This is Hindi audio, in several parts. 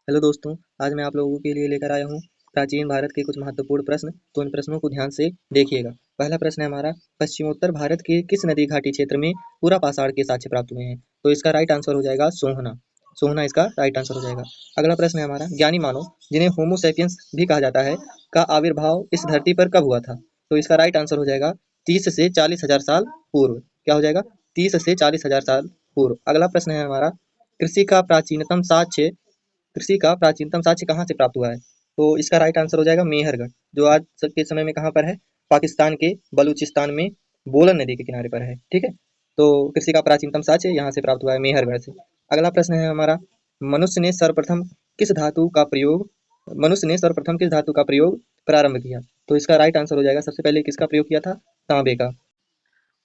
हेलो दोस्तों, आज मैं आप लोगों के लिए लेकर आया हूँ प्राचीन भारत के कुछ महत्वपूर्ण प्रश्न। तो इन प्रश्नों को ध्यान से देखिएगा। पहला प्रश्न है हमारा, पश्चिमोत्तर भारत के किस नदी घाटी क्षेत्र में पूरा पाषाण के साक्ष्य प्राप्त हुए हैं? तो इसका राइट आंसर हो जाएगा सोहना। सोहना इसका राइट आंसर हो जाएगा। अगला प्रश्न है हमारा, ज्ञानी मानव जिन्हें होमो सैपियंस भी कहा जाता है का आविर्भाव इस धरती पर कब हुआ था? तो इसका राइट आंसर हो जाएगा 30 से 40 हजार साल पूर्व। क्या हो जाएगा? 30 से 40 हजार साल पूर्व। अगला प्रश्न है हमारा, कृषि का प्राचीनतम साक्ष्य कृषि का प्राचीनतम साक्ष्य कहाँ से प्राप्त हुआ है? तो इसका राइट आंसर हो जाएगा मेहरगढ़, जो आज के समय में कहाँ पर है? पाकिस्तान के बलूचिस्तान में बोलन नदी के किनारे पर है। ठीक है, तो कृषि का प्राचीनतम साक्ष्य यहाँ से प्राप्त हुआ है, मेहरगढ़ से। अगला प्रश्न है हमारा, मनुष्य ने सर्वप्रथम किस धातु का प्रयोग मनुष्य ने सर्वप्रथम किस धातु का प्रयोग प्रारंभ किया? तो इसका राइट आंसर हो जाएगा, सबसे पहले किसका प्रयोग किया था? तांबे का।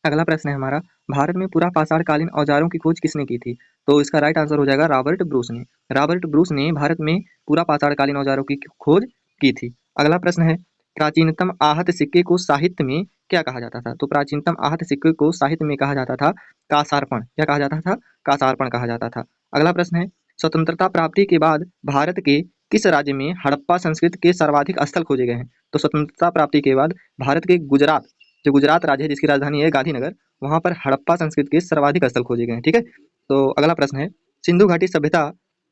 अगला प्रश्न है हमारा, भारत में पूरा पाषाण कालीन औजारों की खोज किसने की थी? तो इसका राइट आंसर हो जाएगा रॉबर्ट ब्रूस ने। रॉबर्ट ब्रूस ने भारत में पूरा पाषाण कालीन औजारों की खोज की थी। अगला प्रश्न है, प्राचीनतम आहत सिक्के को साहित्य में क्या कहा जाता था? तो प्राचीनतम आहत सिक्के को साहित्य में कहा जाता था कासार्पण। क्या कहा जाता था? कासार्पण कहा जाता था। अगला प्रश्न है, स्वतंत्रता प्राप्ति के बाद भारत के किस राज्य में हड़प्पा संस्कृति के सर्वाधिक स्थल खोजे गए हैं? तो स्वतंत्रता प्राप्ति के बाद भारत के गुजरात, जो गुजरात राज्य है जिसकी राजधानी है गांधीनगर, वहां पर हड़प्पा संस्कृति के सर्वाधिक स्थल खोजे गए हैं। ठीक है, तो अगला प्रश्न है, सिंधु घाटी सभ्यता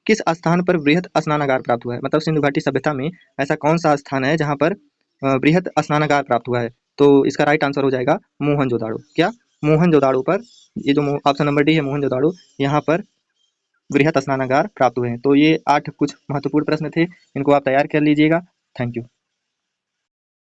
किस स्थान पर वृहद स्नानागार प्राप्त हुआ है? मतलब सिंधु घाटी सभ्यता में ऐसा कौन सा स्थान है जहां पर वृहद स्नानागार प्राप्त हुआ है? तो इसका राइट आंसर हो जाएगा मोहनजोदाड़ो। क्या? मोहनजोदाड़ो पर, ये जो ऑप्शन नंबर डी है मोहनजोदाड़ो, यहाँ पर वृहद स्नानागार प्राप्त हुए हैं। तो ये 8 कुछ महत्वपूर्ण प्रश्न थे, इनको आप तैयार कर लीजिएगा। Thank you.